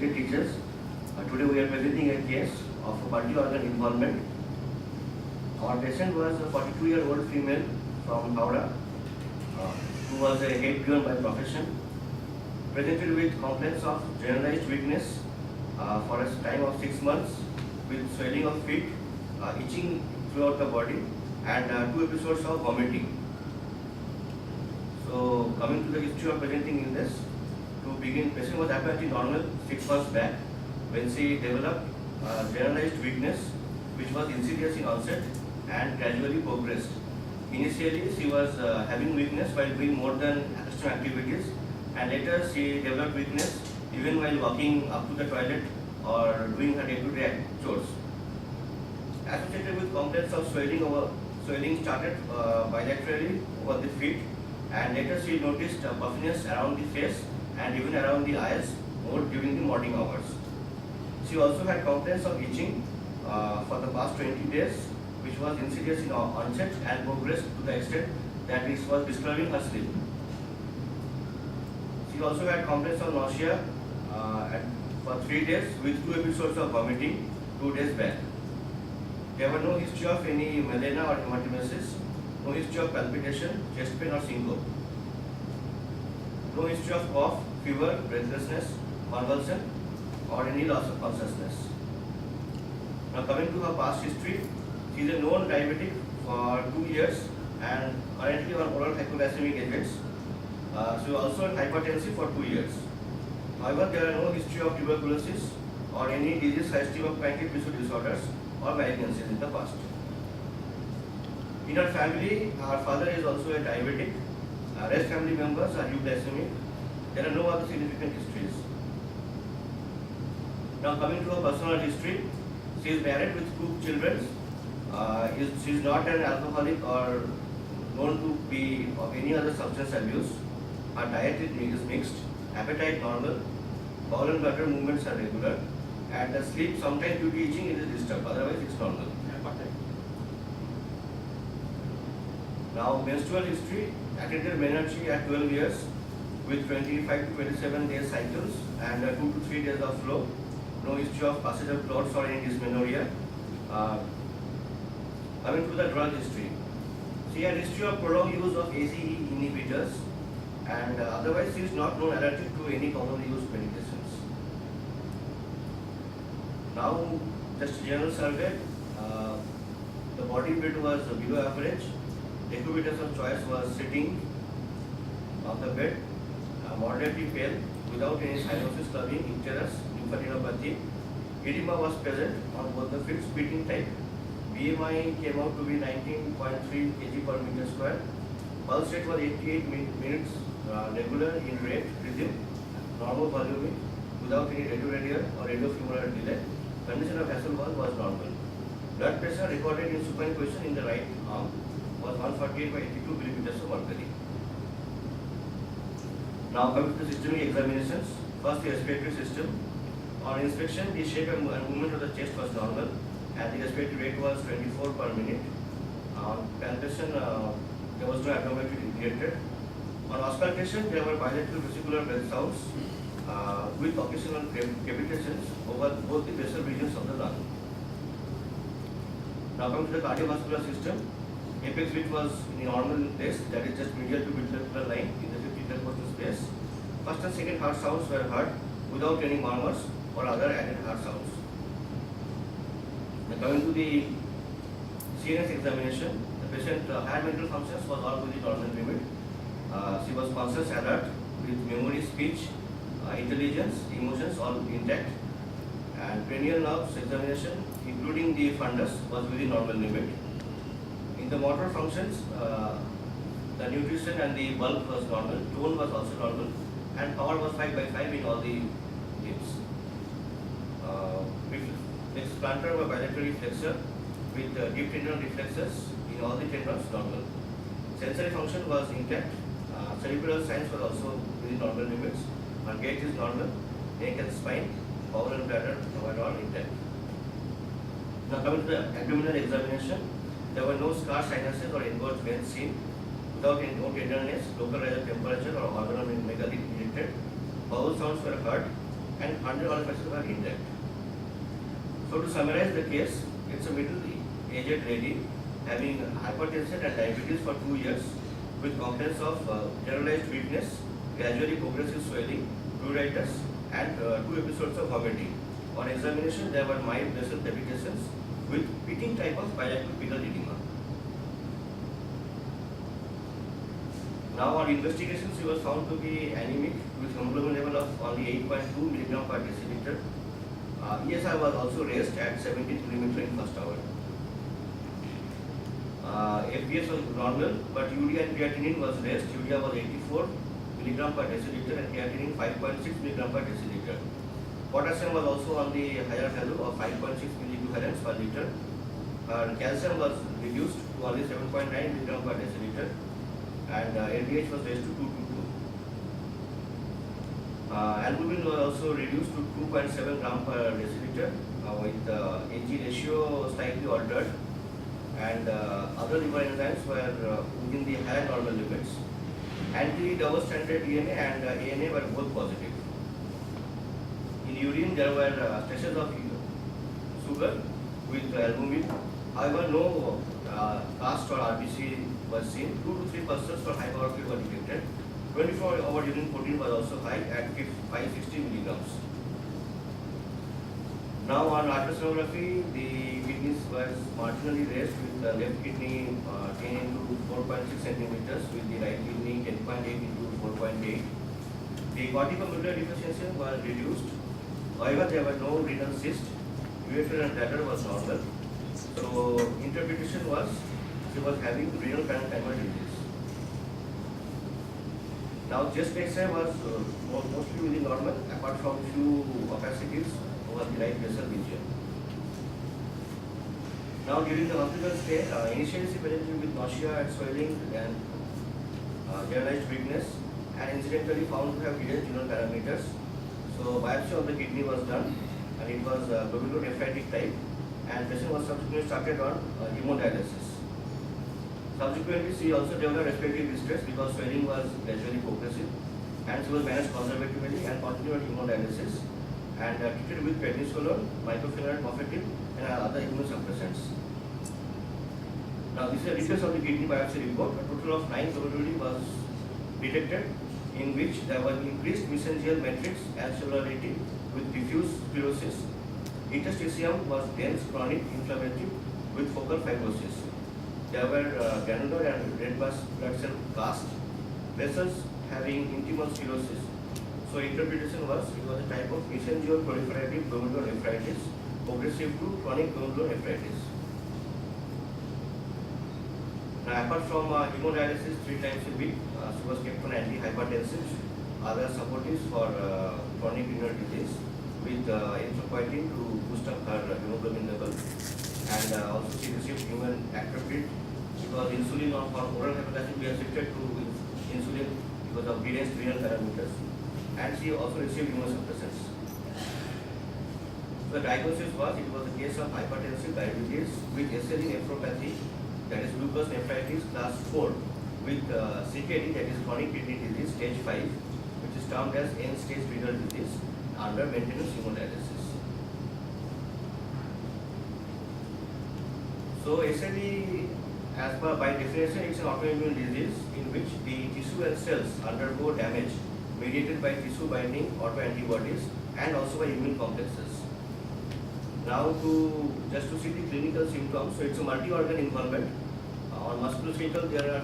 dear teachers. Today we are presenting a case of multi-organ involvement. Our patient was a 42-year-old female from Howrah, who was a head peon by profession, presented with complaints of generalized weakness for a time of 6 months, with swelling of feet, itching throughout the body, and 2 episodes of vomiting. So, coming to the history of presenting illness, to begin, patient was apparently normal 6 months back when she developed generalized weakness, which was insidious in onset and gradually progressed. Initially, she was having weakness while doing more than accustomed activities, and later she developed weakness even while walking up to the toilet or doing her day-to-day chores. Associated with complaints of swelling started bilaterally over the feet, and later she noticed puffiness around the face and even around the eyes more during the morning hours. She also had complaints of itching for the past 20 days, which was insidious in onset and progressed to the extent that it was disturbing her sleep. She also had complaints of nausea for 3 days with 2 episodes of vomiting 2 days back. There were no history of any melena or hematemesis, no history of palpitation, chest pain or syncope, no history of cough, fever, breathlessness, convulsion or any loss of consciousness. Now coming to her past history, she is a known diabetic for 2 years and currently on oral hypoglycemic agents. She was also hypertensive for 2 years. However, there are no history of tuberculosis or any disease history of chronic tissue disorders or malignancies in the past. In her family, her father is also a diabetic. Rest family members are euglycemic. There are no other significant histories. Now coming to her personal history, she is married with 2 children. She is not an alcoholic or known to be of any other substance abuse. Her diet is mixed, appetite normal, bowel and bladder movements are regular, and the sleep sometimes due to itching is disturbed, otherwise it's normal. Now menstrual history, attended menarche at 12 years with 25 to 27 days cycles and 2 to 3 days of flow. No history of passage of clots or any dysmenorrhea. Coming to the drug history, she had history of prolonged use of ACE inhibitors, and otherwise she is not known allergic to any commonly used medications. Now, just general survey, the body weight was below average, decubitus of choice was sitting on the bed, moderately pale, without any cyanosis, clubbing, icterus, lymphadenopathy. Edema was present on both the feet, spitting type. BMI came out to be 19.3 kg per meter square. Pulse rate was 88 minutes regular in rate rhythm, normal volume without any radioradial or radiofemoral delay. Condition of vessel wall was normal. Blood pressure recorded in supine position in the right arm was 148 by 82 millimeters of mercury. Now coming to the systemic examinations. First, the respiratory system. On inspection, the shape and movement of the chest was normal, and the respiratory rate was 24 per minute. On palpation, there was no abnormality detected. On auscultation, there were bilateral vesicular breath sounds with occasional cavitations over both the basal regions of the lung. Now coming to the cardiovascular system, apex which was in normal place, that is just medial to midventricular line in the 50 intercostal space. First and second heart sounds were heard without any murmurs or other added heart sounds. Now coming to the CNS examination, the patient had mental functions was all within normal limit. She was conscious, alert, with memory, speech, intelligence, emotions all intact. And cranial nerves examination, including the fundus, was within normal limit. In the motor functions, the nutrition and the bulk was normal, tone was also normal, and power was 5 by 5 in all the limbs. Next, plantar or bilateral flexor with deep tendon reflexes in all the tendons normal. Sensory function was intact. Cerebral signs were also within normal limits. Her gait is normal. Neck and spine, bowel and bladder were all intact. Now coming to the abdominal examination, there were no scar sinuses or engorged veins seen, without any tenderness, local rise of temperature or organomegaly detected. Bowel sounds were heard, and 100 other factors were intact. So to summarize the case, it's a middle-aged lady having hypertension and diabetes for 2 years with complaints of generalized weakness, gradually progressive swelling, pruritus, and 2 episodes of vomiting. On examination, there were mild basal palpitations with pitting type of bilateral pedal edema. Now, on investigation, she was found to be anemic with hemoglobin level of only 8.2 mg per deciliter. ESI was also raised at 17 mm in first hour. FBS was normal, but urea and creatinine was raised. Urea was 84 mg per deciliter and creatinine 5.6 mg per deciliter. Potassium was also on the higher value of 5.6 milliequivalents per liter. Calcium was reduced to only 7.9 mg per deciliter, and LDH was raised to 222. Albumin was also reduced to 2.7 gram per deciliter with Ag ratio slightly altered, and other liver enzymes were within the higher normal limits. Anti-double stranded DNA and ANA were both positive. In urine, there were traces of sugar with albumin. However, no cast or RBC was seen. 2 to 3% for high power field were detected. 24-hour urine protein was also high at 560 milligrams. Now on ultrasonography, the kidneys was marginally raised with the left kidney 10 into 4.6 centimeters, with the right kidney 10.8 into 4.8. The corticomedullary deficiency was reduced. However, there were no renal cysts. Ureter and bladder was normal. So interpretation was she was having renal parenchymal disease. Now chest X-ray was mostly within normal, apart from few opacities over the right vessel region. Now during the hospital stay, initially she presented with nausea and swelling and generalized weakness, and incidentally found to have hidden renal parameters. So biopsy of the kidney was done, and it was glomerulonephritic type, and patient was subsequently started on hemodialysis. Subsequently, she also developed respiratory distress because swelling was gradually progressive, and she was managed conservatively and continued hemodialysis and treated with prednisolone, mycophenolate mofetil, and other immunosuppressants. Now, this is the details of the kidney biopsy report. A total of 9 glomeruli was detected, in which there was increased mesangial matrix and cellularity with diffuse sclerosis. Interstitium was dense chronic inflammatory with focal fibrosis. There were granular and red blood cell cast, vessels having intimal sclerosis. So interpretation was it was a type of mesangial proliferative glomerulonephritis, progressive to chronic glomerulonephritis. Now, apart from hemodialysis 3 times a week, she was kept on antihypertensives, other supportives for chronic renal disease with erythropoietin to boost up her hemoglobin level, and also she received human actroprid because insulin on for oral hypoglycemic we are shifted to insulin because of deranged renal parameters, and she also received immunosuppressants. So the diagnosis was it was a case of hypertensive diabetes with SLE nephropathy, that is lupus nephritis class 4, with CKD, that is chronic kidney disease stage 5, which is termed as end-stage renal disease under maintenance hemodialysis. So SLE, as per by definition, it's an autoimmune disease in which the tissue and cells undergo damage mediated by tissue binding autoantibodies and also by immune complexes. Now to see the clinical symptoms, so it's a multi-organ involvement. On musculoskeletal there are